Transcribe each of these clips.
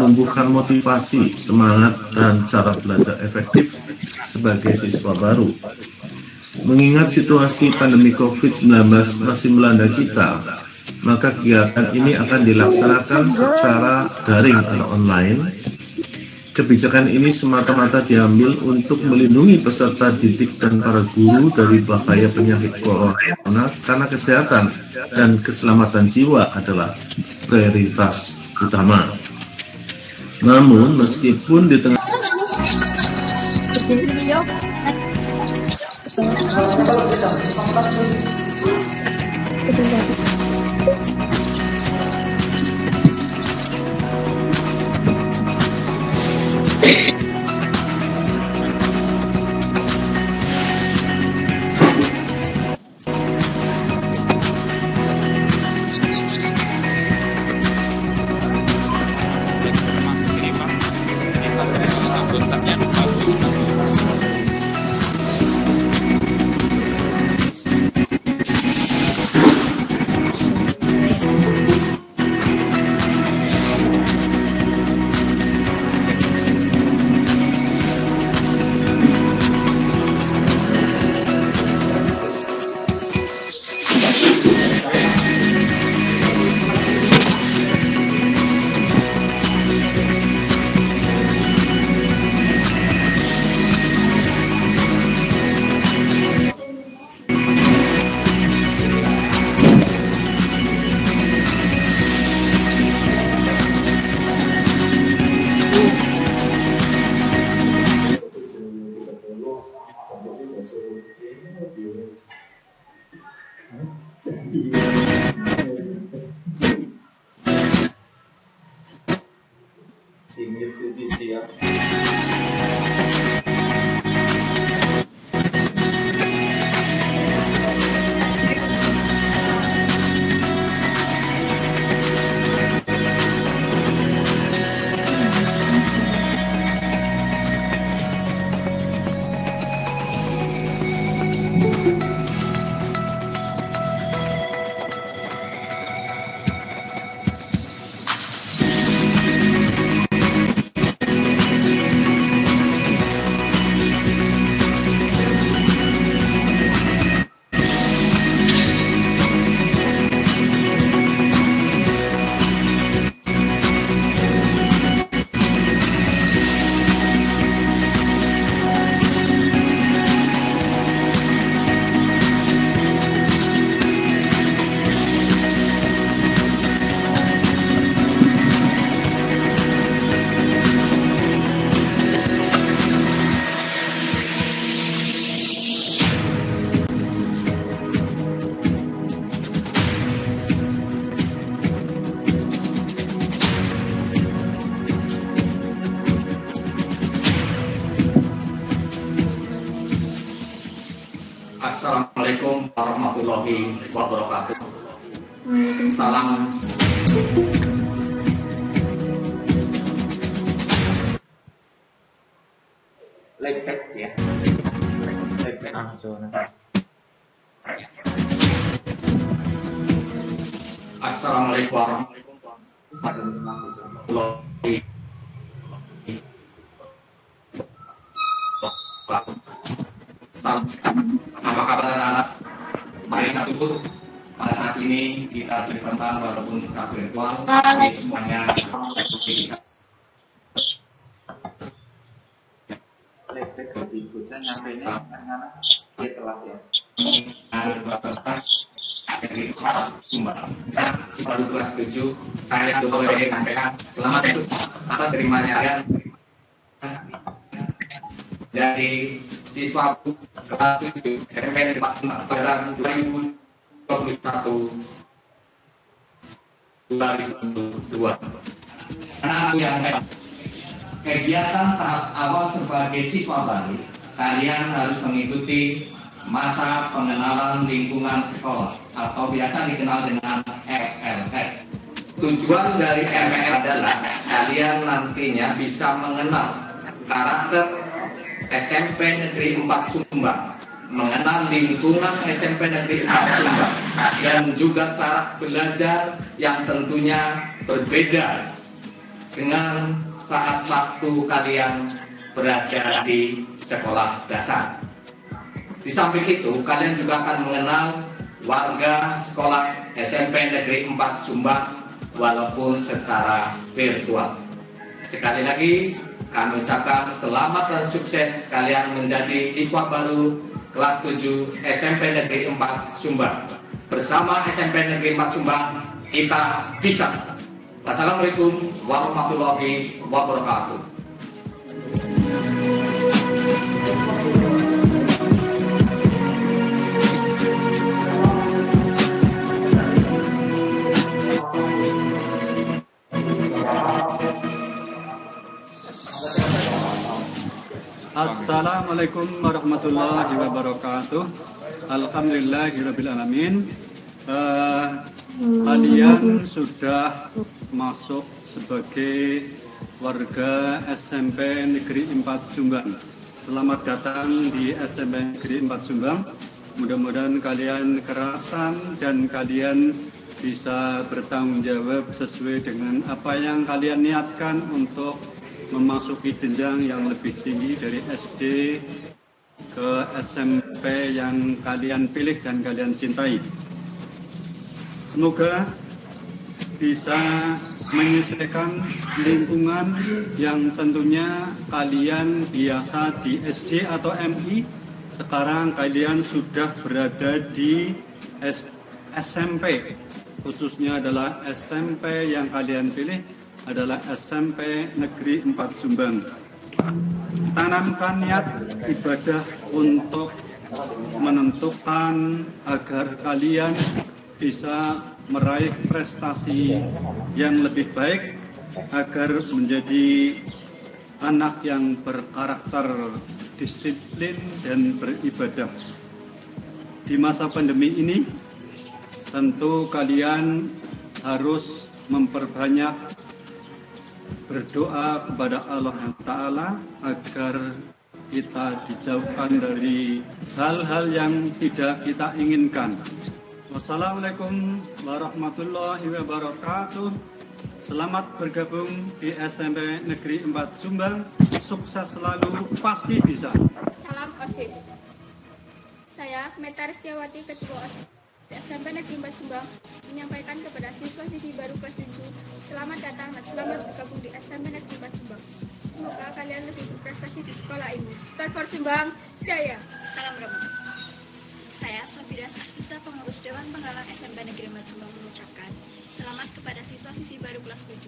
menumbuhkan motivasi, semangat, dan cara belajar efektif sebagai siswa baru. Mengingat situasi pandemi COVID-19 masih melanda kita, maka kegiatan ini akan dilaksanakan secara daring atau online. Kebijakan ini semata-mata diambil untuk melindungi peserta didik dan para guru dari bahaya penyakit corona, karena kesehatan dan keselamatan jiwa adalah prioritas utama. Namun, meskipun di tengah Assalamualaikum warahmatullahi wabarakatuh. Salam. Lepek ya. Lepek zona. Assalamualaikum warahmatullahi wabarakatuh. Apa kabar anak-anak? Mari kita tutup. Pada saat ini kita bertemu walaupun secara virtual, kami semuanya lepek berikutnya nyampe ini anak-anak dia telat ya. Dari Sumbar. Baru kelas 7, saya Dr. W. KPK. Selamat itu atas terimanya kalian dari siswa kelas 7 SMP pada 2021 2022. Anak yang kegiatan tahap awal sebagai siswa baru, kalian harus mengikuti masa pengenalan lingkungan sekolah atau biasa dikenal dengan MLS. Tujuan dari MLS adalah kalian nantinya bisa mengenal karakter SMP Negeri 4 Sumbar, mengenal lingkungan SMP Negeri 4 Sumbar, dan juga cara belajar yang tentunya berbeda dengan saat waktu kalian berada di sekolah dasar. Di samping itu, kalian juga akan mengenal warga sekolah SMP Negeri 4 Sumbang walaupun secara virtual. Sekali lagi, kami ucapkan selamat dan sukses kalian menjadi siswa baru kelas 7 SMP Negeri 4 Sumbang. Bersama SMP Negeri 4 Sumbang, kita bisa. Wassalamualaikum warahmatullahi wabarakatuh. Assalamualaikum warahmatullahi wabarakatuh. Alhamdulillahirabbil alamin. Kalian sudah masuk sebagai warga SMP Negeri 4 Sumbang. Selamat datang di SMP Negeri 4 Sumbang. Mudah-mudahan kalian kerasan dan kalian bisa bertanggung jawab sesuai dengan apa yang kalian niatkan untuk memasuki jenjang yang lebih tinggi dari SD ke SMP yang kalian pilih dan kalian cintai. Semoga bisa menyesuaikan lingkungan yang tentunya kalian biasa di SD atau MI. Sekarang kalian sudah berada di SMP, khususnya adalah SMP yang kalian pilih adalah SMP Negeri 4 Sumbang. Tanamkan niat ibadah untuk menentukan agar kalian bisa meraih prestasi yang lebih baik, agar menjadi anak yang berkarakter disiplin dan beribadah. Di masa pandemi ini, tentu kalian harus memperbanyak berdoa kepada Allah Ta'ala agar kita dijauhkan dari hal-hal yang tidak kita inginkan. Wassalamualaikum warahmatullahi wabarakatuh. Selamat bergabung di SMP Negeri 4 Sumbang. Sukses selalu, pasti bisa. Salam OSIS. Saya Meta Restiawati, Ketua OSIS SMP Negeri 4 Sumbang, menyampaikan kepada siswa-siswi baru kelas 7, selamat datang dan selamat bergabung di SMP Negeri 4 Sumbang. Semoga kalian lebih berprestasi di sekolah ini. Sport for Sumbang, jaya. Salam Ramadan. Saya Safira Sastisa, pengurus Dewan Penggalang SMP Negeri 4 Sumbang, mengucapkan selamat kepada siswa-siswi baru kelas 7.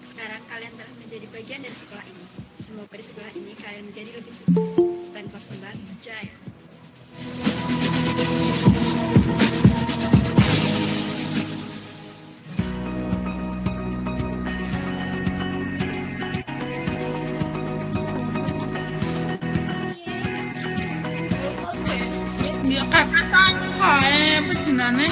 Sekarang kalian telah menjadi bagian dari sekolah ini. Semoga di sekolah ini kalian menjadi lebih sukses. Sport for Sumbang, jaya. apa gunane?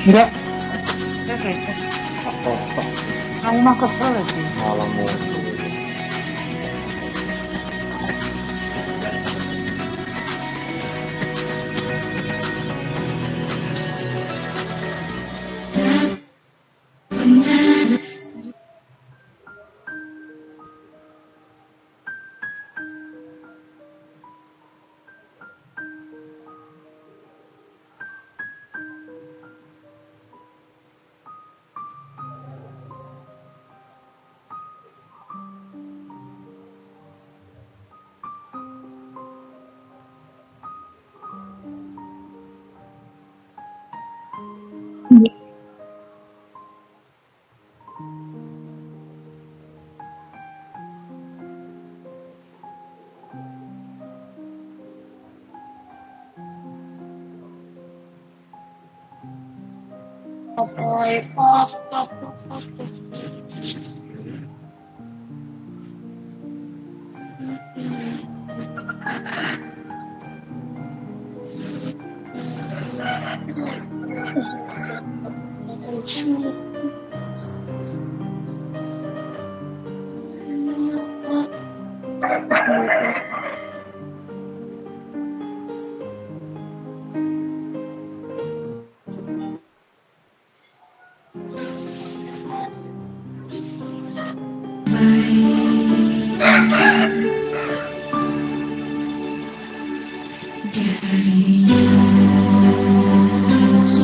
Enggak. Kamu mah kesel sih. Malah musuh.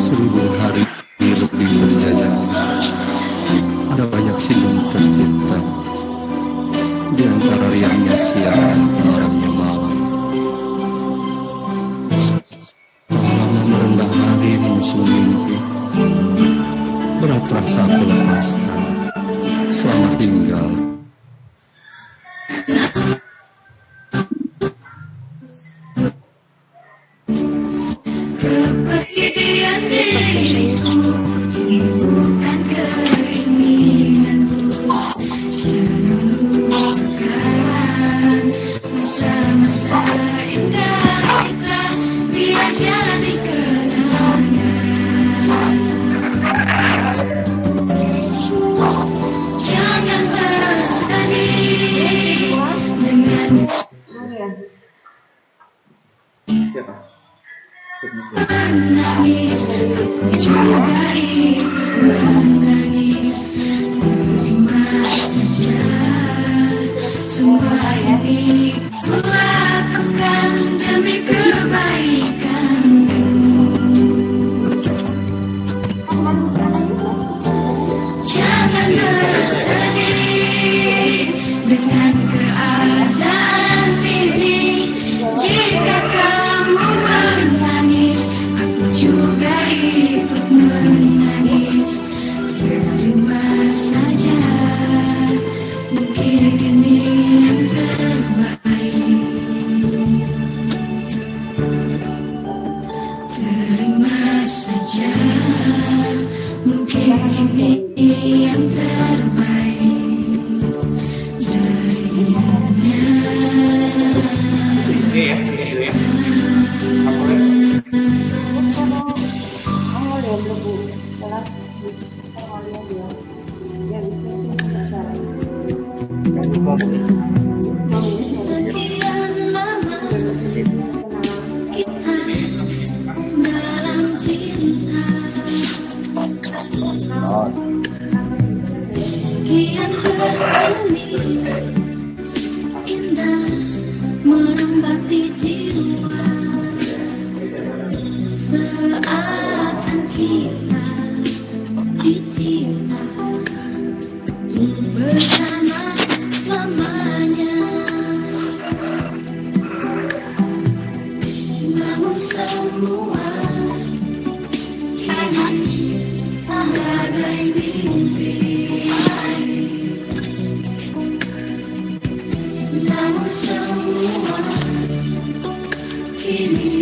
Seribu hari lebih terjajah. Ada banyak simbol tercipta di antara riangnya siang dan malamnya malam. Setelah lama merendah hati menyusul mimpi, berat rasa aku lepaskan. Selamat tinggal. Kepergian diriku bukan keinginanku. Jangan lupakan masa-masa indah kita, biar jadi kenangan. Jangan bersedih dengan menangis, aku juga ikut menangis. Terima saja semua ini ku lakukan demi kebaikanmu. Jangan bersedih dengan keadaan ini. Jika kamu menangis, aku juga ikut menangis. Terima saja, mungkin ini yang terbaik. Terima saja, mungkin ini yang terbaik darinya. Sekian lama kita dalam cinta, sekian bersemi indah merembati jiwa, seakan kita dicinta bersama selamanya. Namun semua kini bagai mimpi. Namun semua kini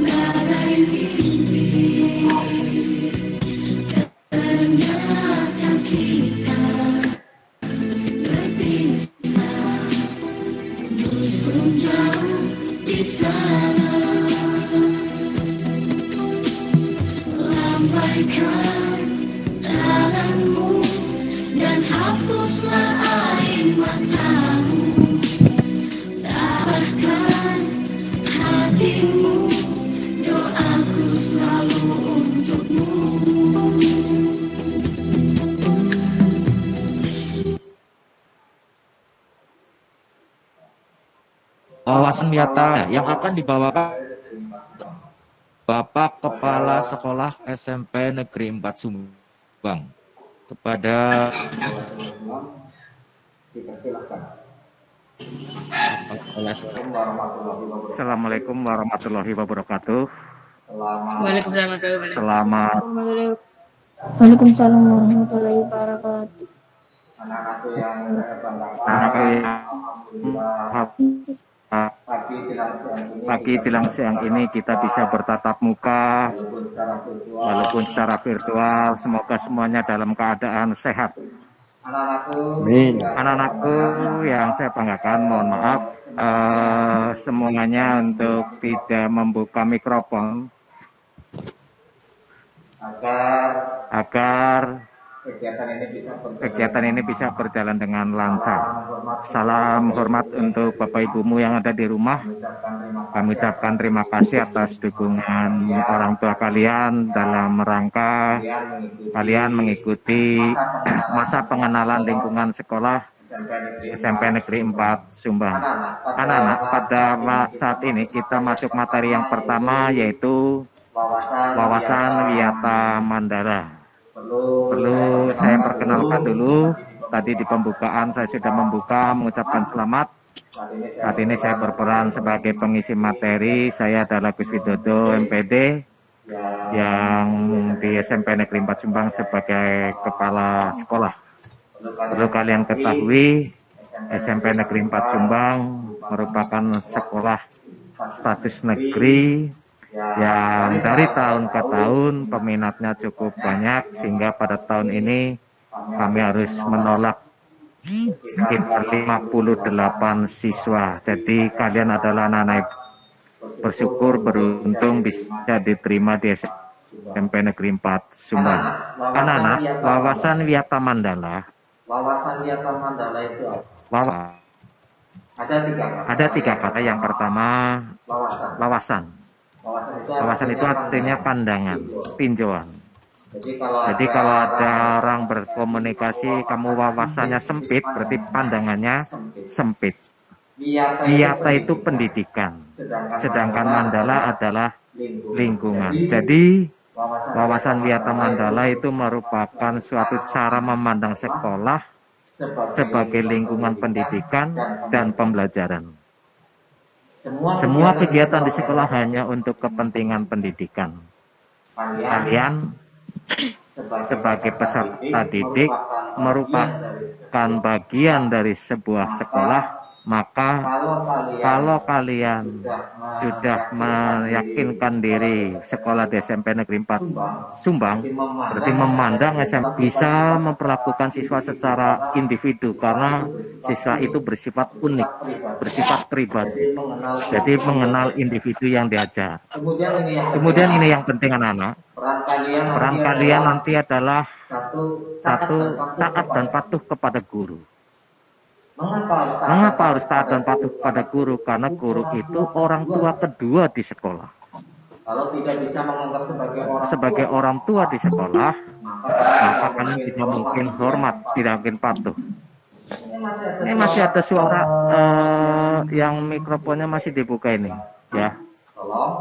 bagai mimpi. Ternyata kita berpisah, dusun jauh di sana. Lampai sabarkan tanganmu dan hapuslah air matamu. Tabahkan hatimu, doaku selalu untukmu. Wawasan nyata yang akan dibawakan Bapak Kepala Sekolah SMP Negeri 4 Sumbang kepada Assalamualaikum warahmatullahi wabarakatuh. Selamat Waalaikumsalam warahmatullahi wabarakatuh. pagi jelang siang ini kita bisa bertatap muka walaupun secara virtual. Semoga semuanya dalam keadaan sehat. Anak-anakku yang saya banggakan, mohon maaf semuanya untuk tidak membuka mikrofon agar kegiatan ini bisa berjalan dengan lancar. Salam hormat untuk Bapak Ibumu yang ada di rumah. Kami ucapkan terima kasih atas dukungan orang tua kalian dalam rangka kalian mengikuti masa pengenalan lingkungan sekolah SMP Negeri 4 Sumbang. Anak-anak, pada saat ini kita masuk materi yang pertama, yaitu wawasan wiyata Mandala. Perlu saya perkenalkan dulu. Tadi di pembukaan saya sudah mengucapkan selamat. Saat ini saya berperan sebagai pengisi materi. Saya adalah Gus Widodo MPD yang di SMP Negeri 4 Sumbang sebagai kepala sekolah. Perlu kalian ketahui, SMP Negeri 4 Sumbang merupakan sekolah status negeri yang dari tahun ke tahun peminatnya cukup banyak, sehingga pada tahun ini kami harus menolak sekitar 58 siswa. Jadi kalian adalah anak-anak bersyukur, beruntung bisa diterima di SMP Negeri 4 Sumbang. Anak-anak, wawasan wiyata Mandala. Wawasan wiyata Mandala itu apa? Ada tiga kata. Yang pertama, wawasan. Wawasan itu artinya pandangan, tinjauan. Jadi kalau ada orang berkomunikasi, kamu wawasannya sempit, berarti pandangannya sempit. Wiyata itu pendidikan, sedangkan Mandala adalah lingkungan. Jadi wawasan wiyata Mandala itu merupakan suatu cara memandang sekolah sebagai lingkungan pendidikan dan pembelajaran. Semua kegiatan di sekolah hanya untuk kepentingan pendidikan. Kalian sebagai peserta didik merupakan bagian dari sebuah sekolah. Maka kalau kalian sudah meyakinkan diri sekolah di SMP Negeri 4 Sumbang, berarti memandang SMP bisa memperlakukan siswa secara individu, karena siswa itu bersifat unik, bersifat pribadi. Jadi mengenal individu yang diajar. Kemudian ini yang penting anak-anak, peran kalian nanti adalah satu, taat dan patuh kepada guru. Mengapa harus taat dan patuh kepada guru? Karena guru itu orang tua kedua di sekolah. Kalau tidak bisa menganggap sebagai orang tua di sekolah, maka kalian tidak mungkin hormat, tidak mungkin patuh. Ini masih ada suara yang mikrofonnya masih dibuka ini, ya.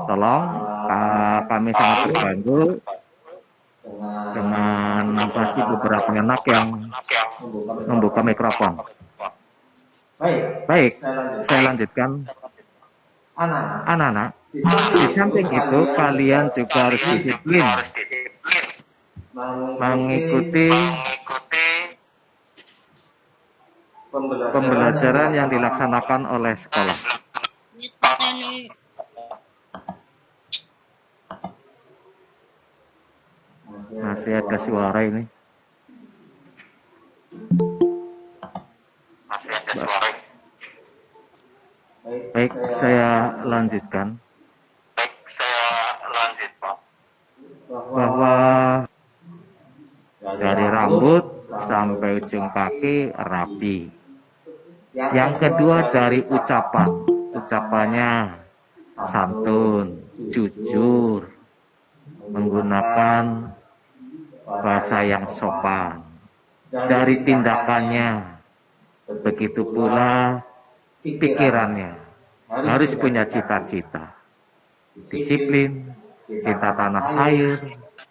Tolong, kami sangat terganggu dengan masih beberapa anak yang membuka mikrofon. Baik, saya lanjutkan. Anak-anak, di samping itu kalian juga harus disiplin mengikuti pembelajaran yang dilaksanakan oleh sekolah. Masih ada suara ini. Baik, saya lanjutkan. Bahwa sampai ujung kaki rapi. Yang kedua dari ucapannya santun, jujur, menggunakan bahasa yang sopan. Dari tindakannya, begitu pula pikirannya, harus punya cita-cita, disiplin, cinta tanah air,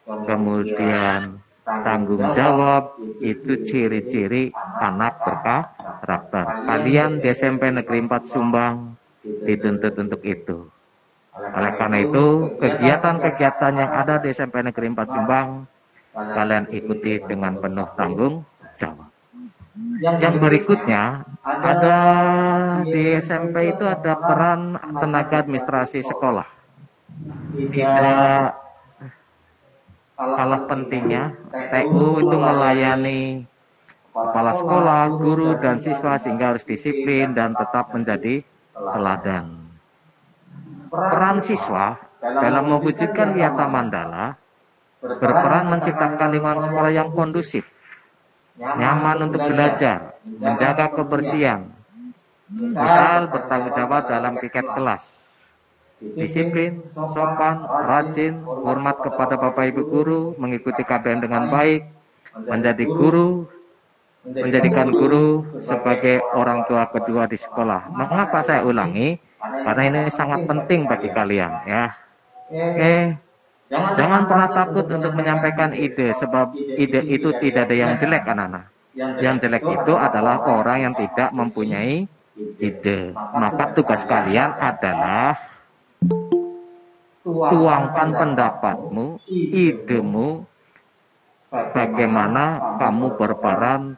kemudian tanggung jawab. Itu ciri-ciri anak berkarakter. Kalian di SMP Negeri 4 Sumbang dituntut untuk itu. Oleh karena itu, kegiatan-kegiatan yang ada di SMP Negeri 4 Sumbang, kalian ikuti dengan penuh tanggung jawab. Yang berikutnya, ada di SMP itu ada peran tenaga administrasi sekolah. Tidak kalah pentingnya, TU itu melayani kepala sekolah, guru, dan siswa sehingga harus disiplin dan tetap menjadi teladan. Peran siswa dalam mewujudkan Wiyata Mandala berperan menciptakan lingkungan sekolah yang kondusif, nyaman untuk belajar, menjaga kebersihan, misal bertanggung jawab dalam piket kelas, disiplin, sopan, rajin, hormat kepada Bapak Ibu guru, mengikuti KBM dengan baik, menjadikan guru sebagai orang tua kedua di sekolah. Mengapa saya ulangi? Karena ini sangat penting bagi kalian, ya. Oke. Jangan pernah takut untuk menyampaikan ide, sebab ide itu tidak ada yang jelek, anak-anak. Yang jelek itu adalah orang yang tidak mempunyai ide. Maka tugas kalian adalah tuangkan pendapatmu, idemu, bagaimana kamu berperan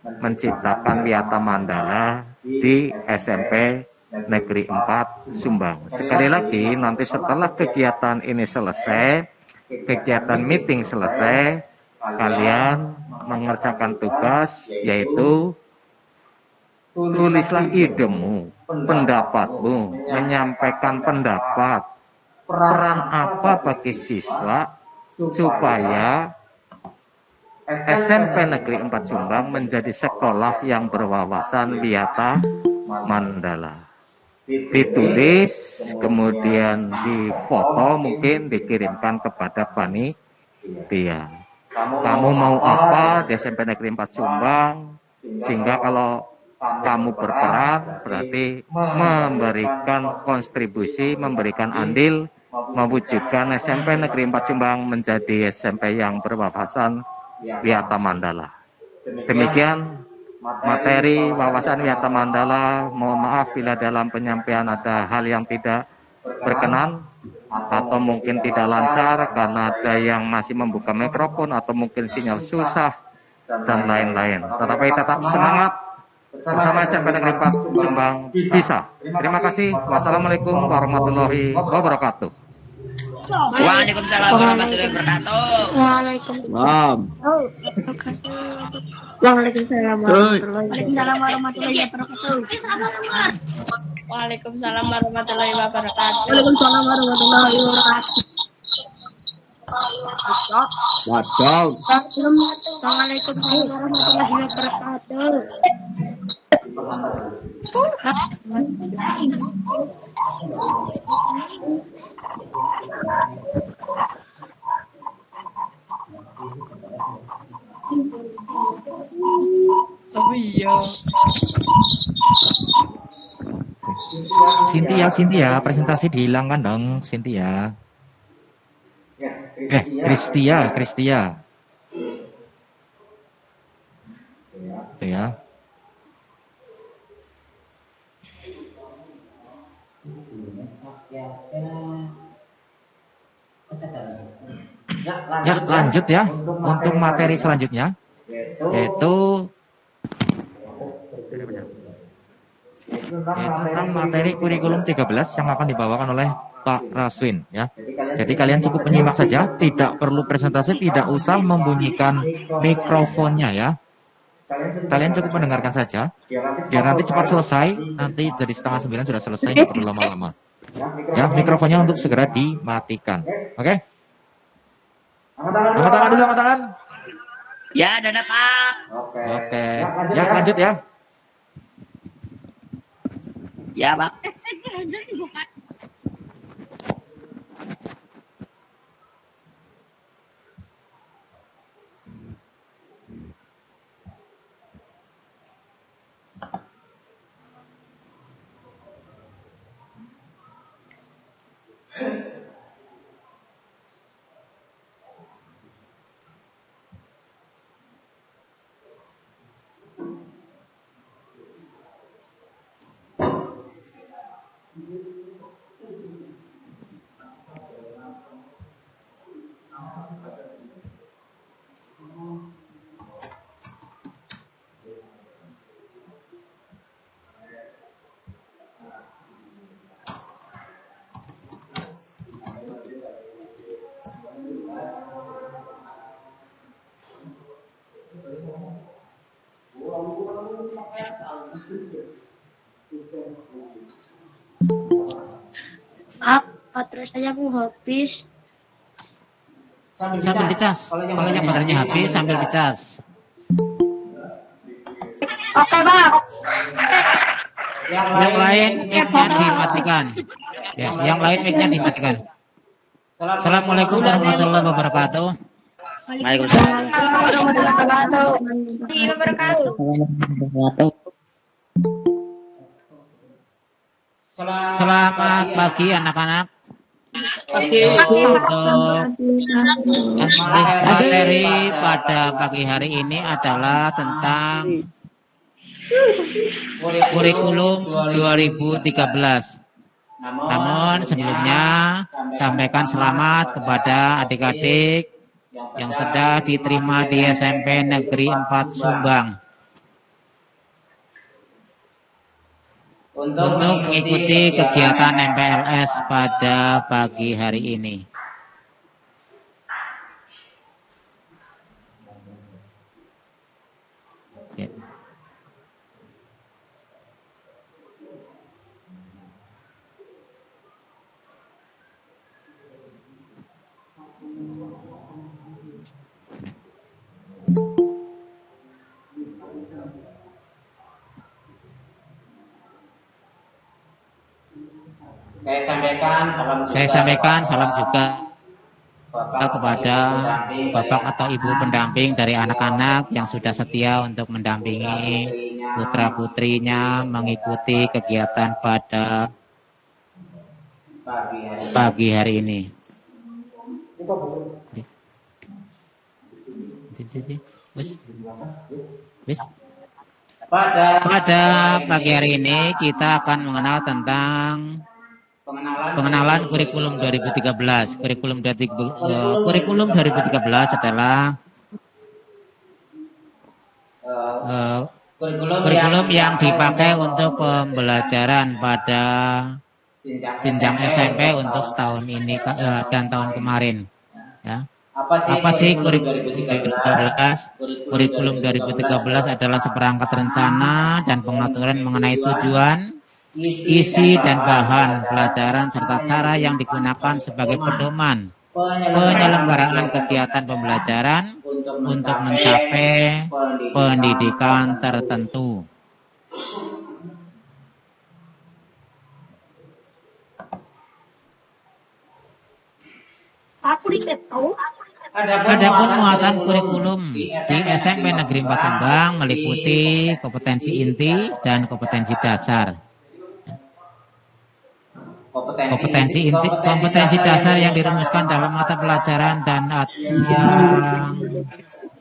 menciptakan Wiyata Mandala di SMP Negeri 4 Sumbang. Sekali lagi, nanti setelah kegiatan ini selesai, kegiatan meeting selesai, kalian mengerjakan tugas, yaitu tulislah idemu, pendapatmu, menyampaikan pendapat, peran apa bagi siswa, supaya SMP Negeri 4 Sumbang menjadi sekolah yang berwawasan Wiyata Mandala. Ditulis, kemudian difoto, mungkin dikirimkan kepada panitia. Kamu mau apa di SMP Negeri 4 Sumbang, sehingga kalau kamu berperan berarti memberikan kontribusi, memberikan andil, mewujudkan SMP Negeri 4 Sumbang menjadi SMP yang berwawasan Wiyata Mandala. Demikian materi wawasan Wiyata Mandala. Mohon maaf bila dalam penyampaian ada hal yang tidak berkenan atau mungkin tidak lancar karena ada yang masih membuka mikrofon atau mungkin sinyal susah dan lain-lain. Tetapi tetap semangat bersama SMP Negeri 4 Sumbang bisa. Terima kasih. Wassalamualaikum warahmatullahi wabarakatuh. Waalaikumsalam warahmatullahi wabarakatuh. Waalaikumsalam. Waalaikumsalam warahmatullahi wabarakatuh. Waalaikumsalam warahmatullahi wabarakatuh. Waalaikumsalam warahmatullahi wabarakatuh. Waduh. Waalaikumsalam warahmatullahi wabarakatuh. Oh iya. Cynthia, presentasi dihilangkan dong, Cynthia. Kristia. Ya. Ya, lanjut ya untuk materi selanjutnya, yaitu tentang materi kurikulum 13 yang akan dibawakan oleh Pak Raswin, ya. Jadi kalian cukup menyimak saja, tidak perlu presentasi, tidak usah membunyikan mikrofonnya, ya. Kalian cukup mendengarkan saja, biar nanti cepat selesai. Nanti dari 8:30 sudah selesai, tidak perlu lama-lama. Ya, mikrofonnya untuk segera dimatikan. Oke? Angkat tangan dulu, angkat tangan. Ya, dadah Pak. Oke. Ya, lanjut ya. Ya, Pak. Baterai saya mau habis. Sambil dicas. Kalau yang baterainya habis sambil dicas. Oke, Bang. Yang lain mic-nya dimatikan. Ya, yang lain mic-nya dimatikan. Assalamualaikum warahmatullahi wabarakatuh. Waalaikumsalam warahmatullahi wabarakatuh. Selamat pagi anak-anak. Untuk materi pada pagi hari ini adalah tentang kurikulum 2013. Namun sebelumnya sampaikan selamat kepada adik-adik yang sudah diterima di SMP Negeri 4 Sumbang untuk mengikuti kegiatan MPLS pada pagi hari ini. Saya sampaikan salam juga kepada bapak atau ibu pendamping dari anak-anak yang sudah setia untuk mendampingi putra-putrinya mengikuti kegiatan pada pagi hari ini. Pada pagi hari ini kita akan mengenal tentang pengenalan kurikulum 2013. Kurikulum 2013 adalah kurikulum yang dipakai untuk pembelajaran pada jenjang SMP untuk tahun ini dan tahun kemarin. Ya. Apa sih kurikulum 2013? Kurikulum 2013 adalah seperangkat rencana dan pengaturan mengenai tujuan, isi dan bahan pelajaran serta cara yang digunakan sebagai pedoman penyelenggaraan kegiatan pembelajaran untuk mencapai pendidikan tertentu. Adapun muatan kurikulum di SMP Negeri 4 Sumbang meliputi kompetensi inti dan kompetensi dasar. Kompetensi dasar yang dirumuskan dalam mata pelajaran dan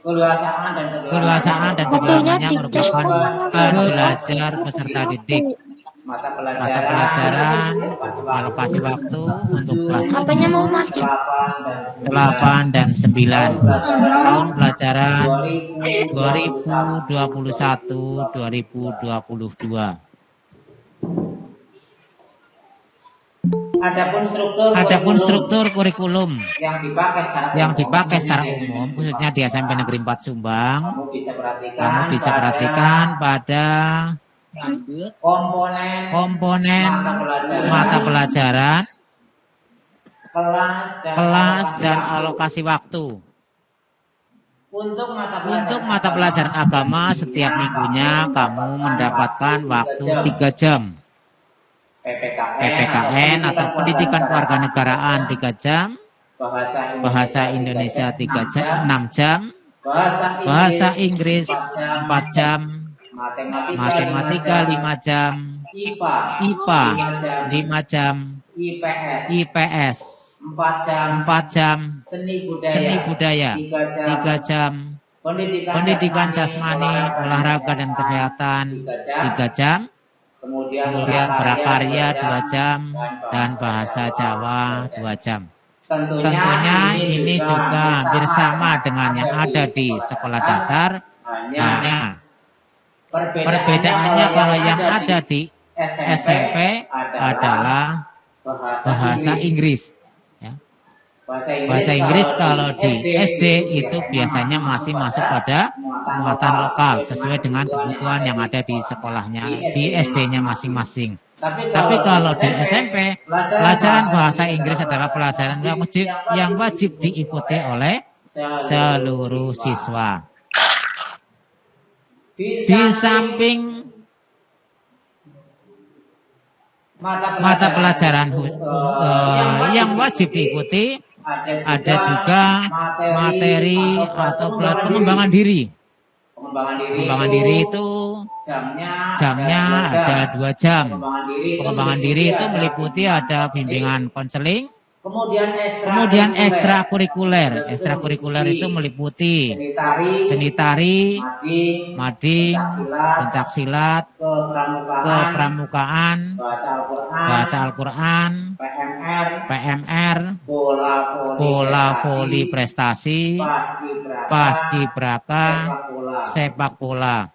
keluasaan dan kebiasaannya merupakan belajar peserta didik. Mata pelajaran alokasi waktu untuk kelas 8 dan 9. Tahun pelajaran 2021-2022. Adapun struktur kurikulum yang dipakai secara umum khususnya di SMP Negeri 4 Sumbang, kamu bisa perhatikan pada komponen mata pelajaran, kelas dan alokasi waktu. Untuk mata pelajaran agama setiap minggunya kamu mendapatkan waktu 3 jam. PPKN atau pendidikan kewarganegaraan 3 jam. Bahasa Indonesia 3 jam, 6 jam. Bahasa Inggris 4 jam. Matematika 5 jam. IPA 5 jam. IPS 4 jam. Seni budaya 3 jam. Pendidikan jasmani, olahraga dan kesehatan 3 jam. Kemudian prakarya 2 jam dan bahasa Jawa 2 jam. Tentunya ini juga hampir sama dengan yang ada di sekolah dasar. Hanya perbedaannya kalau yang ada di SMP adalah bahasa Inggris. Bahasa Inggris kalau di SD itu biasanya masih masuk pada muatan lokal sesuai dengan kebutuhan yang ada di sekolahnya, di SD-nya masing-masing. Tapi kalau di SMP, pelajaran bahasa Inggris adalah pelajaran yang wajib diikuti oleh seluruh siswa. Di samping mata pelajaran yang wajib diikuti, ada juga materi atau pengembangan diri. Pengembangan diri itu jamnya ada 2 jam. Pengembangan diri itu meliputi ada bimbingan konseling, kemudian ekstrakurikuler. Ekstrakurikuler itu meliputi seni tari, mading, pencaksilat, kepramukaan, baca Al-Quran, PMR, bola voli prestasi, paskibraka, sepak bola.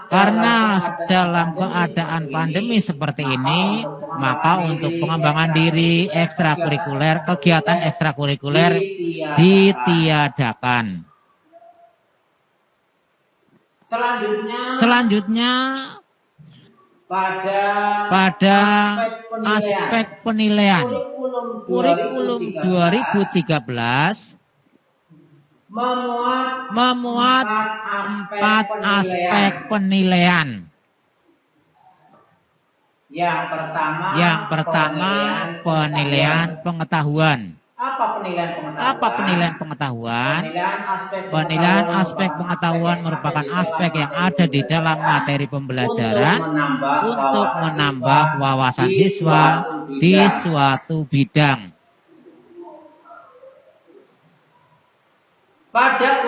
Karena dalam keadaan pandemi seperti ini, maka untuk pengembangan diri ekstrakurikuler, kegiatan ekstrakurikuler ditiadakan. Selanjutnya pada aspek penilaian, kurikulum 2013 memuat 4 aspek penilaian. Yang pertama penilaian pengetahuan. Apa penilaian pengetahuan? Penilaian aspek pengetahuan merupakan aspek yang ada di dalam materi pembelajaran untuk menambah wawasan siswa di suatu bidang. Pada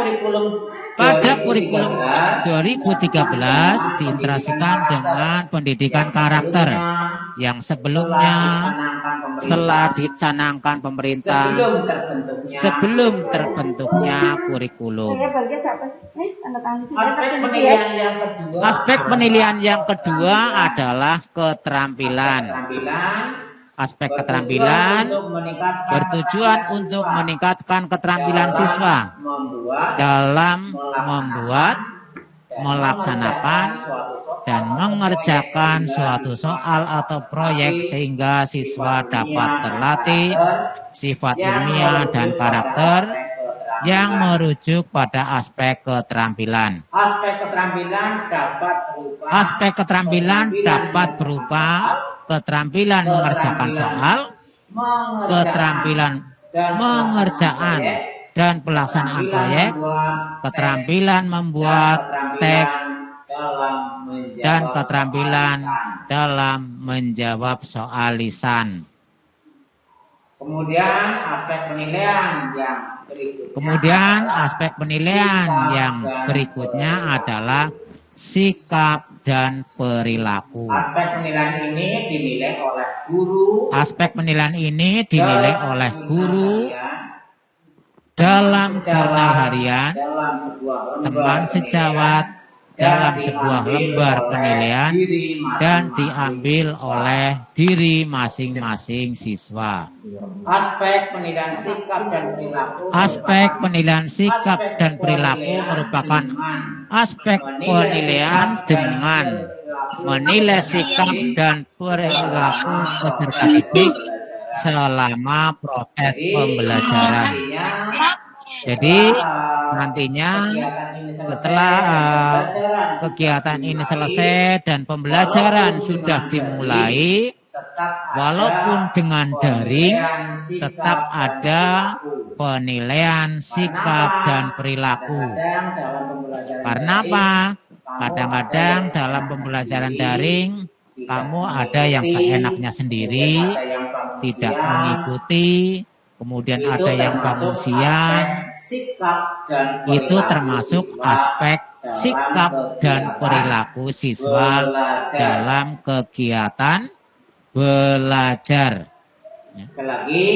kurikulum 2013 diintegrasikan dengan pendidikan karakter yang sebelumnya telah dicanangkan pemerintah sebelum terbentuknya kurikulum. Aspek penilaian yang kedua adalah keterampilan. Aspek keterampilan bertujuan untuk meningkatkan keterampilan siswa dalam membuat, melaksanakan, dan mengerjakan suatu soal atau proyek sehingga siswa dapat terlatih sifat ilmiah dan karakter yang merujuk pada aspek keterampilan. Aspek keterampilan dapat berupa keterampilan mengerjakan soal, keterampilan mengerjakan dan pelaksanaan proyek, keterampilan membuat teks, dan keterampilan dalam menjawab soal lisan. Kemudian aspek penilaian yang berikutnya adalah sikap dan perilaku. Aspek penilaian ini dinilai oleh guru dalam jurnal harian, teman sejawat dalam sebuah lembar penilaian dan diambil oleh diri masing-masing siswa. Aspek penilaian sikap dan perilaku merupakan aspek penilaian dengan menilai sikap dan perilaku peserta didik selama proses pembelajaran. Jadi nantinya setelah kegiatan ini selesai dan pembelajaran sudah dimulai, walaupun dengan daring, tetap ada penilaian sikap dan perilaku. Karena apa? Kadang-kadang dalam pembelajaran daring, kamu ada yang seenaknya sendiri, tidak mengikuti, kemudian ada yang bangun siang. Itu termasuk aspek sikap dan perilaku siswa dalam kegiatan belajar. Sekali lagi,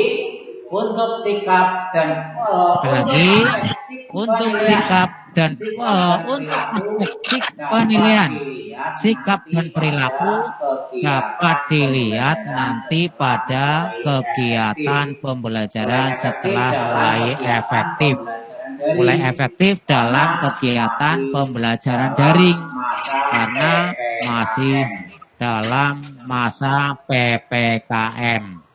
untuk sikap dan untuk sikap dan untuk penilaian sikap dan perilaku dapat dilihat nanti pada kegiatan pembelajaran setelah mulai efektif. Mulai efektif dalam kegiatan pembelajaran daring karena masih dalam masa PPKM.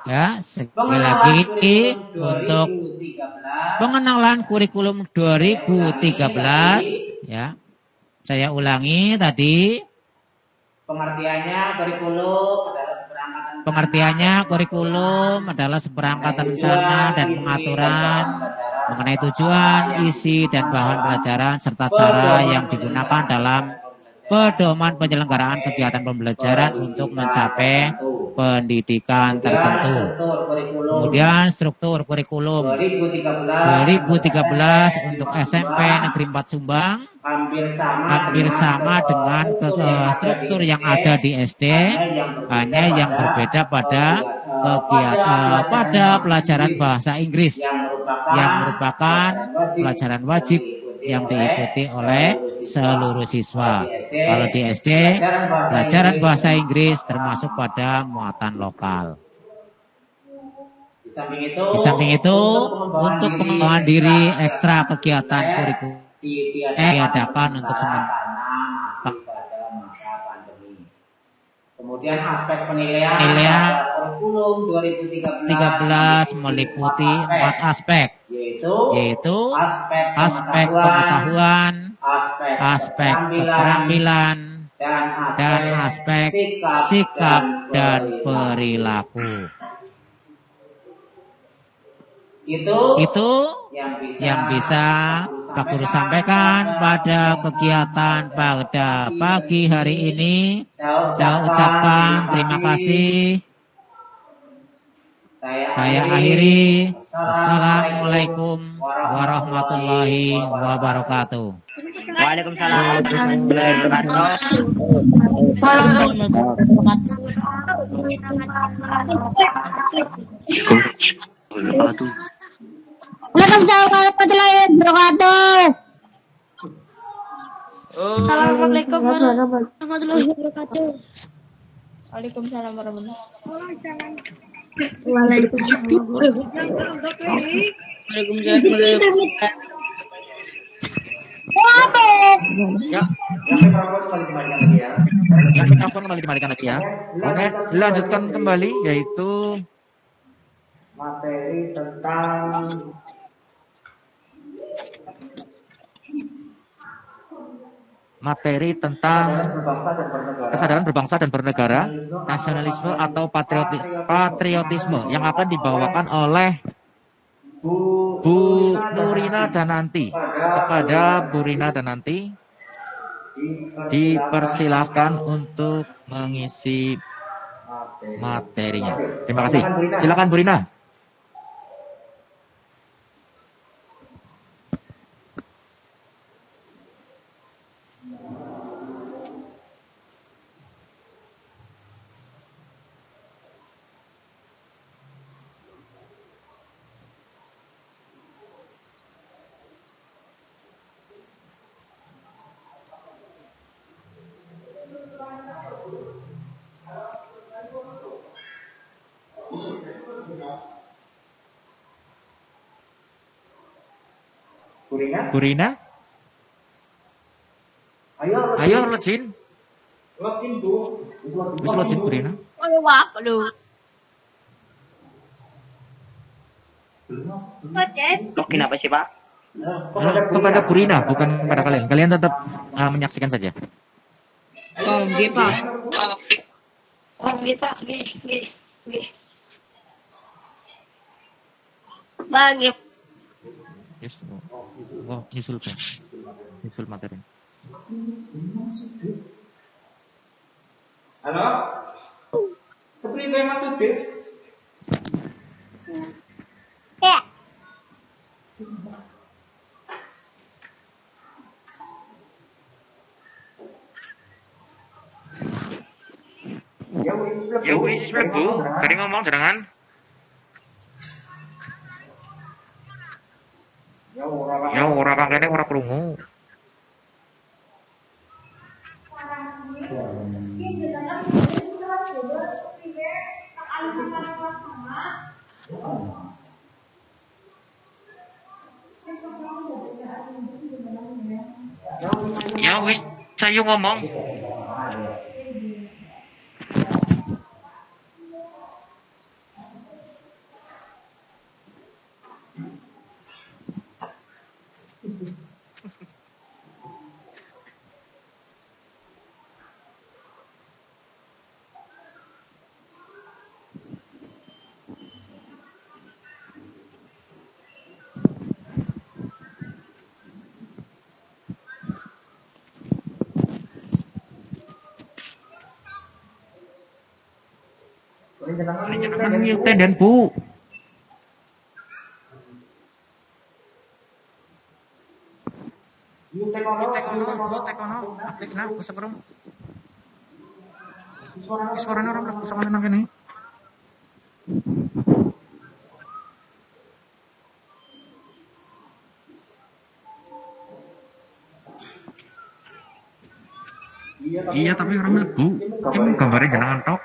Ya, sekali lagi untuk pengenalan kurikulum 2013 ya. Saya ulangi tadi. Pengertiannya kurikulum adalah seperangkatan rencana dan pengaturan mengenai tujuan, isi dan bahan pelajaran serta cara yang digunakan dalam pedoman penyelenggaraan kegiatan pembelajaran untuk mencapai pendidikan tertentu. Kemudian struktur kurikulum 2013 untuk SMP Negeri 4 Sumbang hampir sama dengan struktur yang ada di SD, hanya yang berbeda pada pelajaran bahasa Inggris yang merupakan pelajaran wajib yang diikuti oleh seluruh siswa. Kalau di SD, pelajaran bahasa Inggris termasuk pada muatan lokal. Di samping itu, untuk pengembangan diri ekstra kegiatan kurikulum diadakan untuk semua. Kemudian aspek penilaian kurikulum 2013 meliputi 4 aspek, yaitu aspek pengetahuan, aspek keterampilan, dan aspek sikap dan perilaku. Itu yang bisa Pak Guru sampaikan pada kegiatan pada pagi hari ini. Saya ucapkan terima kasih. Saya akhiri. Assalamualaikum warahmatullahi wabarakatuh. Waalaikumsalam warahmatullahi wabarakatuh. Waalaikumsalam warahmatullahi wabarakatuh. Assalamualaikum warahmatullahi wabarakatuh. Waalaikumsalam warahmatullahi wabarakatuh. Yang mikrofon kembali dimatikan lagi ya. Oke, dilanjutkan kembali yaitu materi tentang kesadaran berbangsa dan bernegara, nasionalisme atau patriotisme yang akan dibawakan oleh Bu Nurina Dananti. Kepada Bu Rina Dananti dipersilahkan untuk mengisi materinya. Terima kasih. Silakan Bu Rina. Bu Rina? Ayo login. Login Bu. Bisa login Bu Rina? lu. Login apa sih, Pak? Kepada Purina, bukan kepada kalian. Kalian tetap menyaksikan saja. Oh, nggih, Pak. Oh, nggih, Pak. Nggih. Bang, Yes. Oh, nyusul kan. Nyusul materi. Halo? Kepriwe maksudnya? Ya. Ya wis mlebu, kari ngomong jerangan. Ya ora kangkene ora krungu. Ya wis, saya ngomong. Jenengan mute dan Bu. Suaranya orang berapa sama nang kene? Iya, tapi orang mlebu. Ini gambarnya jenengan tok.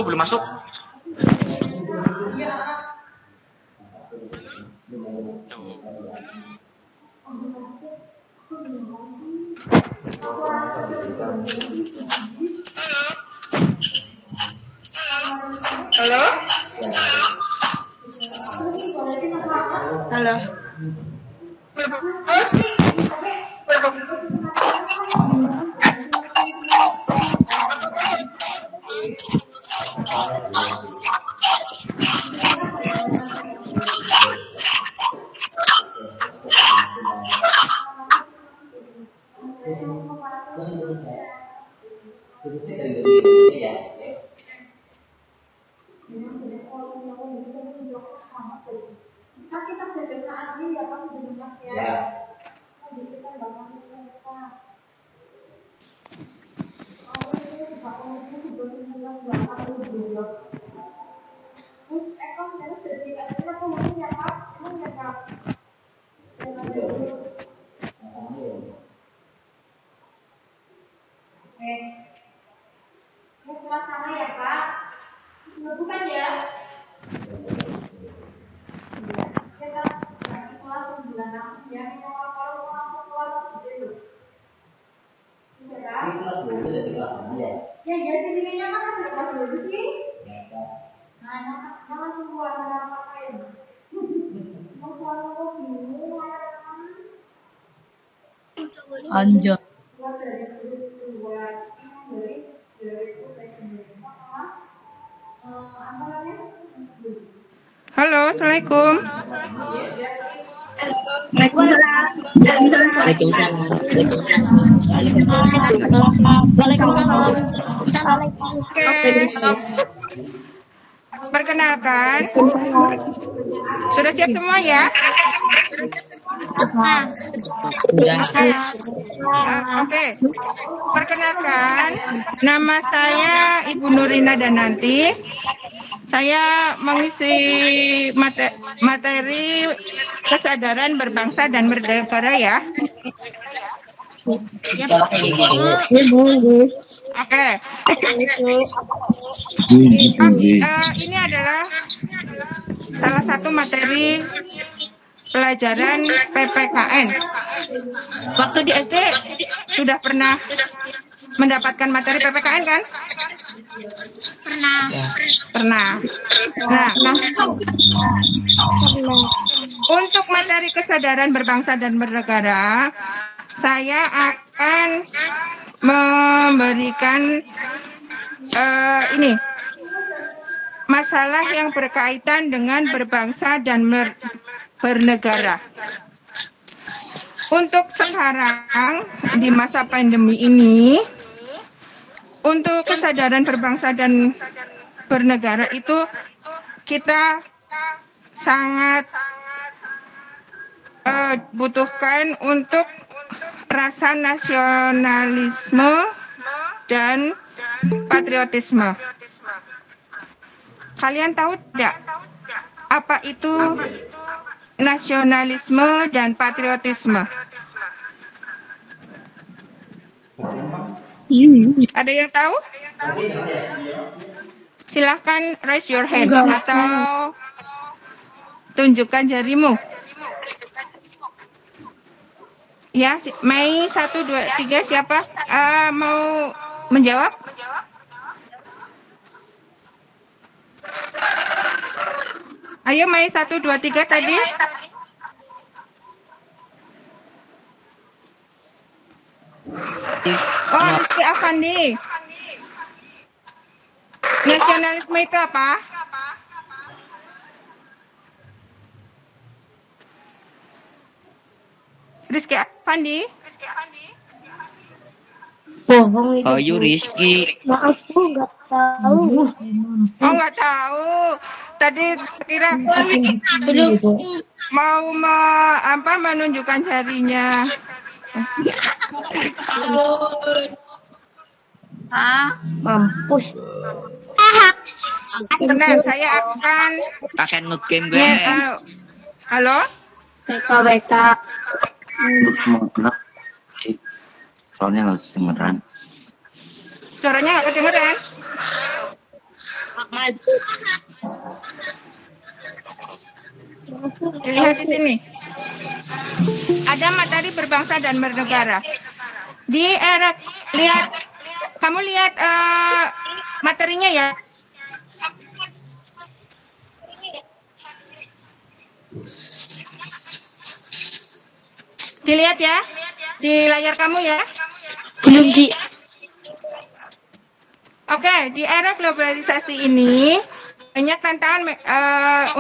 Belum masuk. Halo? Halo. Ya. Ya, jadi sininya kan sudah pas dulu sih. Nah, jangan semua apa ya. Mau kalau bingung. Anjir. Halo, Assalamualaikum. Oke. Perkenalkan. Sudah siap semua ya? Oke. Perkenalkan, nama saya Ibu Nurina Dananti. Saya mengisi materi kesadaran berbangsa dan bernegara ya. Oke. Ini adalah salah satu materi pelajaran PPKN. Waktu di SD sudah pernah mendapatkan materi PPKN kan? Pernah. Nah, untuk materi kesadaran berbangsa dan bernegara, saya akan memberikan ini masalah yang berkaitan dengan berbangsa dan bernegara. Untuk sekarang di masa pandemi ini, untuk kesadaran berbangsa dan bernegara itu kita sangat butuhkan untuk rasa nasionalisme dan patriotisme. Kalian tahu tidak apa itu nasionalisme dan patriotisme? Ada yang tahu? Silahkan raise your hand atau tunjukkan jarimu. Ya, Mei 1, 2, 3 siapa mau menjawab? Ayo Mei 1, 2, 3 tadi. Oh, Rizky Afandi. Nasionalisme itu apa? Rizky Afandi. Bohong itu. Ayo Rizky. Maaf, aku nggak tahu. Oh, nggak tahu. Tadi kira mau menunjukkan jarinya. Mampus. Benar, saya akan pakai ngegame gue. Halo? WK. Soalnya nggak kedengeran. Suaranya nggak kedengeran? Lihat di sini. Ada materi berbangsa dan bernegara. Kamu lihat materinya ya. Dilihat ya di layar kamu ya. Belum di. Oke, di era globalisasi ini banyak tantangan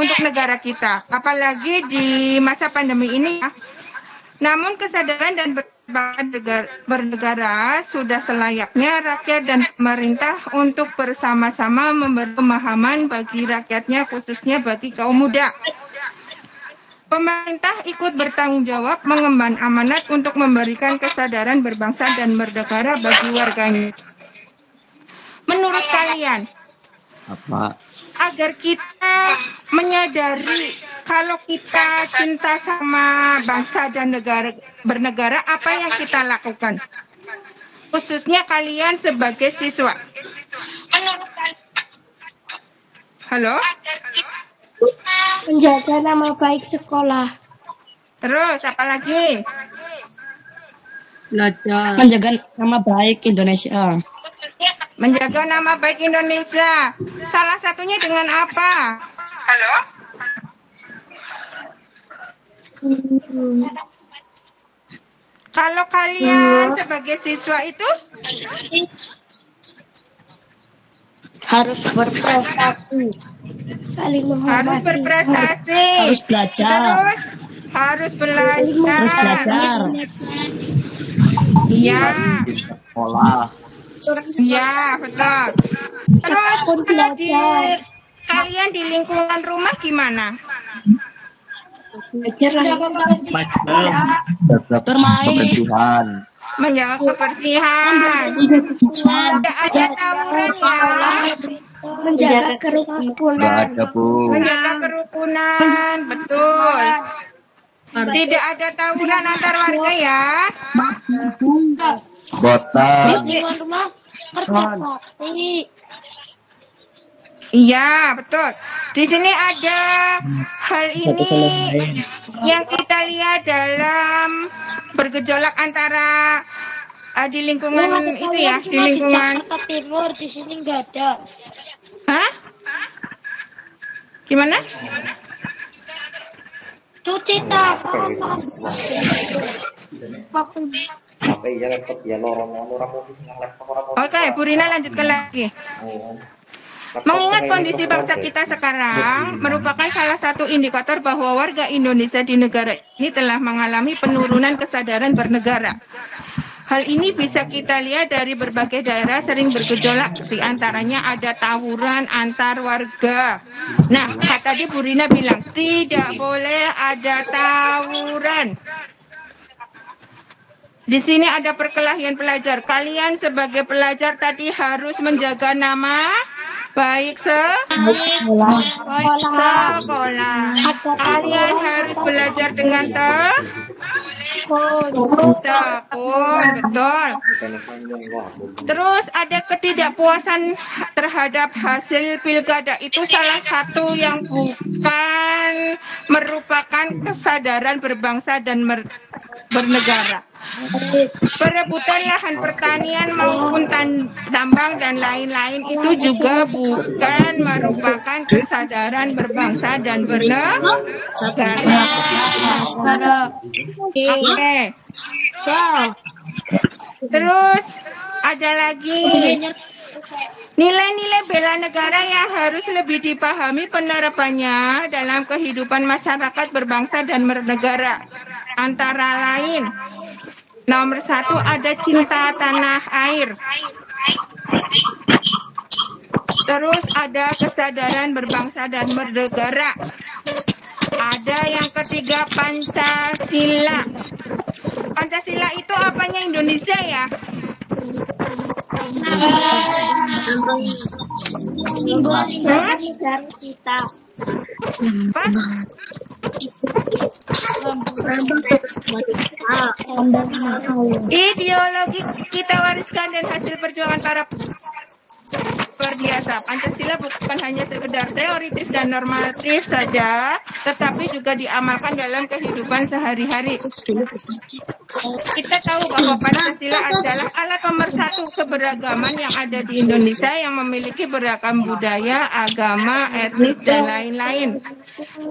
untuk negara kita, apalagi di masa pandemi ini ya. Namun kesadaran dan bernegara sudah selayaknya rakyat dan pemerintah untuk bersama-sama memberi pemahaman bagi rakyatnya, khususnya bagi kaum muda. Pemerintah ikut bertanggung jawab mengemban amanat untuk memberikan kesadaran berbangsa dan bernegara bagi warganya. Menurut kalian, Apa? agar kita menyadari kalau kita cinta sama bangsa dan bernegara, apa yang kita lakukan? Khususnya kalian sebagai siswa. Halo? Menjaga nama baik sekolah. Terus apa lagi? Belajar. Menjaga nama baik Indonesia. Menjaga nama baik Indonesia. Salah satunya dengan apa? Halo? Kalau kalian sebagai siswa itu harus berprestasi. Saling menghormati. Harus berprestasi. Harus belajar. Terus harus belajar. Harus belajar. Iya. Sekolah. Iya, betul. Terus kalau kalian di lingkungan rumah gimana? Kebersihan. Menjaga kebersihan. Tidak ada tawuran ya. Menjaga kerukunan. Menjaga kerukunan, betul. Tidak ada tawuran antar warga ya. Botak. Iya, betul. Di sini ada hal ini yang kita lihat dalam bergejolak antara di lingkungan itu ya, di lingkungan Timur di sini nggak ada. Hah? Gimana? Cuci tangan. Oke, Bu Rina lanjutkan lagi. Mengingat kondisi bangsa kita sekarang merupakan salah satu indikator bahwa warga Indonesia di negara ini telah mengalami penurunan kesadaran bernegara. Hal ini bisa kita lihat dari berbagai daerah sering bergejolak, di antaranya ada tawuran antar warga. Nah, tadi Bu Rina bilang tidak boleh ada tawuran. Di sini ada perkelahian pelajar. Kalian sebagai pelajar tadi harus menjaga nama baik sekolah. Kalian harus belajar dengan tekun, betul. Terus ada ketidakpuasan terhadap hasil pilkada, itu salah satu yang bukan merupakan kesadaran berbangsa dan bernegara. Perebutan lahan pertanian maupun tambang dan lain-lain itu juga bukan merupakan kesadaran berbangsa dan bernegara. Oke. Terus ada lagi nilai-nilai bela negara yang harus lebih dipahami penerapannya dalam kehidupan masyarakat berbangsa dan bernegara. Antara lain, nomor 1 ada cinta tanah air. Terus ada kesadaran berbangsa dan bernegara. Ada yang ketiga Pancasila. Pancasila itu apanya Indonesia ya? Ideologi kita wariskan dan hasil perjuangan para luar biasa. Pancasila bukan hanya sekedar teoritis dan normatif saja, tetapi juga diamalkan dalam kehidupan sehari-hari. Kita tahu bahwa Pancasila adalah alat pemersatu keberagaman yang ada di Indonesia yang memiliki beragam budaya, agama, etnis, dan lain-lain.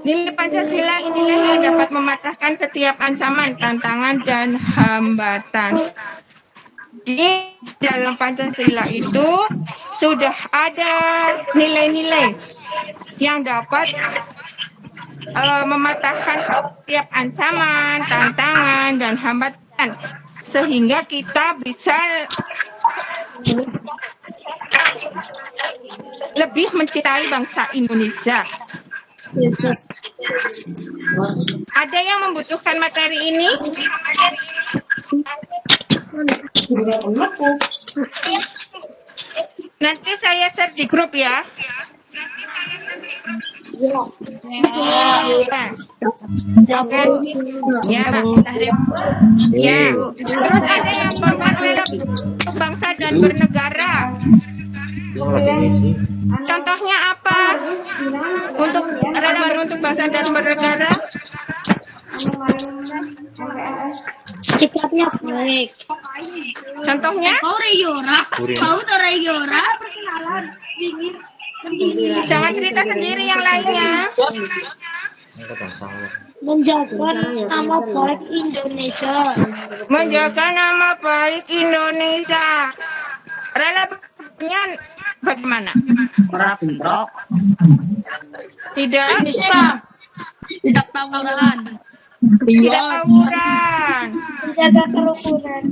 Nilai Pancasila inilah yang dapat mematahkan setiap ancaman, tantangan, dan hambatan. Di dalam Pancasila itu sudah ada nilai-nilai yang dapat mematahkan setiap ancaman, tantangan, dan hambatan, sehingga kita bisa lebih mencintai bangsa Indonesia. Ada yang membutuhkan materi ini? Nanti saya share di grup ya. Oke. Ya. Ya. Terus ada yang membela bangsa dan bernegara. Contohnya apa? Untuk relevan untuk bangsa dan bernegara? Sikapnya baik. Contohnya? Perkenalan. Jangan cerita sendiri yang lainnya. Menjaga nama baik Indonesia. Menjaga nama baik Indonesia. Relevannya bagaimana? Tidak. Tidak tawuran. Tidak tawuran. Menjaga kerukunan.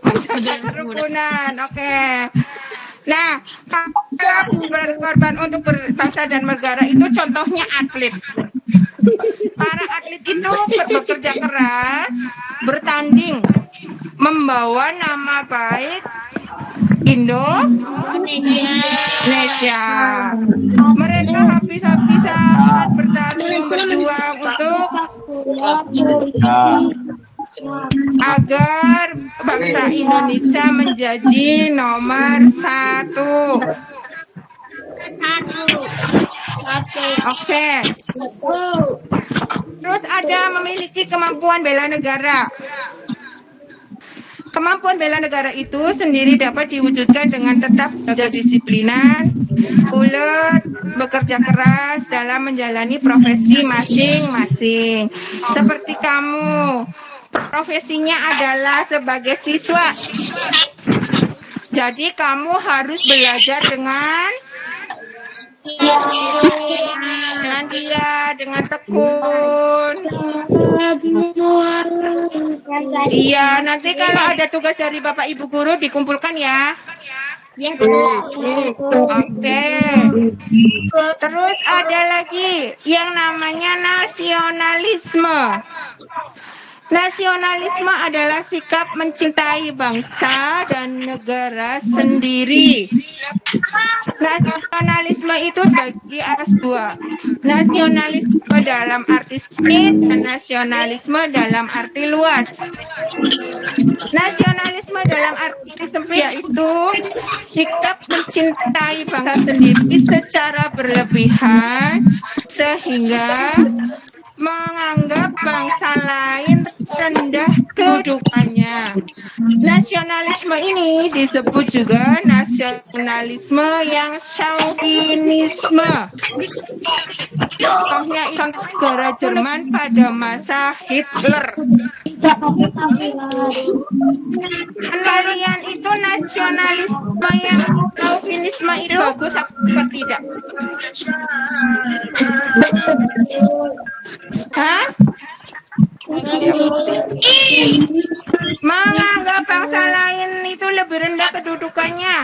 Menjaga kerukunan. Oke. Nah, kalau berkorban untuk bangsa dan negara itu contohnya atlet. Para atlet itu bekerja keras, bertanding, membawa nama baik Indonesia. Mereka habis-habisan bertanding, berjuang untuk agar bangsa Indonesia menjadi nomor 1. Oke. Terus ada memiliki kemampuan bela negara. Kemampuan bela negara itu sendiri dapat diwujudkan dengan tetap kedisiplinan, ulet, bekerja keras dalam menjalani profesi masing-masing. Seperti kamu, profesinya adalah sebagai siswa. Jadi kamu harus belajar dengan tekun. Iya, nanti kalau ada tugas dari Bapak Ibu guru dikumpulkan ya. Oke. Terus ada lagi yang namanya nasionalisme. Nasionalisme adalah sikap mencintai bangsa dan negara sendiri. Nasionalisme itu bagi atas dua. Nasionalisme dalam arti sempit dan nasionalisme dalam arti luas. Nasionalisme dalam arti sempit yaitu sikap mencintai bangsa sendiri secara berlebihan sehingga menganggap bangsa lain rendah kedudukannya. Nasionalisme ini disebut juga nasionalisme yang chauvinisme. Contohnya contoh negara Jerman pada masa Hitler. Kalian itu nasionalisme yang chauvinisme itu bagus apa tidak? Hah? Menganggap bangsa lain itu lebih rendah kedudukannya.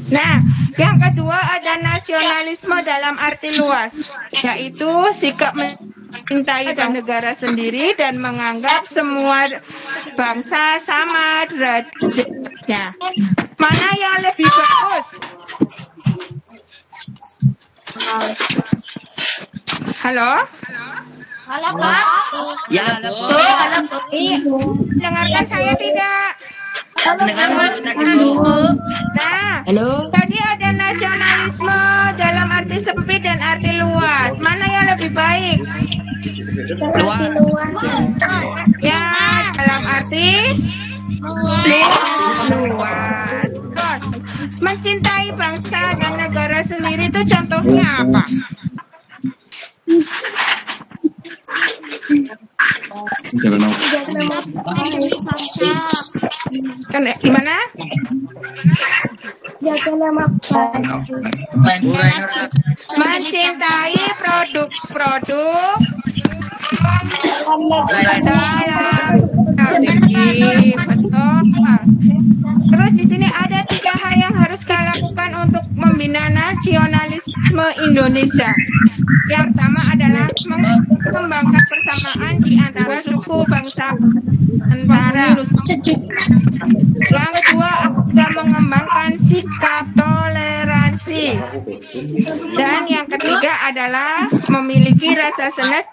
Nah, yang kedua ada nasionalisme dalam arti luas, yaitu sikap mencintai negara sendiri dan menganggap semua bangsa sama derajatnya. Mana yang lebih bagus? Halo? Halo, Pak. Ya, halo. Dengarkan saya tidak? Nah, tadi ada nasionalisme dalam arti sempit dan arti luas. Mana yang lebih baik? Luas. Ya, dalam arti luas. Mencintai bangsa dan negara sendiri itu contohnya apa? Gimana? Jaga nama baik. Mencintai produk-produk dalam negeri. Betul. Terus di sini ada 3 hal yang harus kalian lakukan untuk membina nasionalisme Indonesia. Yang pertama adalah mengembangkan persamaan di antara suku bangsa antara. Yang kedua adalah mengembangkan sikap toleransi. Dan yang ketiga adalah memiliki rasa senang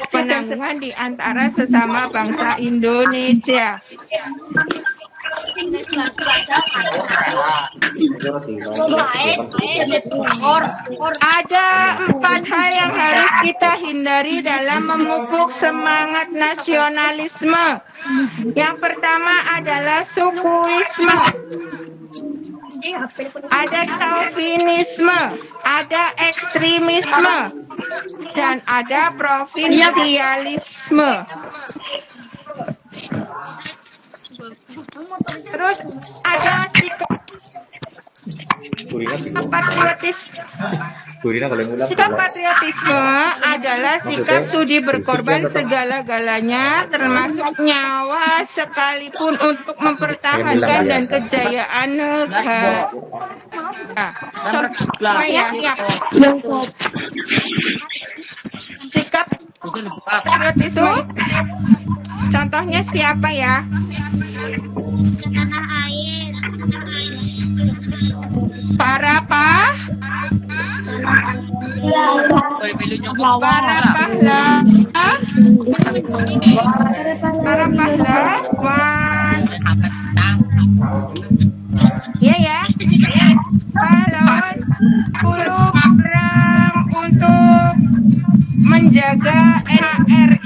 penanggungan di antara sesama bangsa Indonesia. Ada 4 4 hal yang harus kita hindari dalam memupuk semangat nasionalisme. Yang pertama adalah sukuisme, ada chauvinisme, ada ekstremisme, dan ada provinsialisme. Terus ada sikap patriotisme. Sikap patriotisme adalah sikap sudi berkorban segala-galanya, termasuk nyawa sekalipun untuk mempertahankan dan kejayaan negara. Contohnya ya. Sikap patriotisme. Contohnya siapa ya? Tanah air. Para pahlawan. Iya ya. Pahlawan dulu perang untuk menjaga NKRI.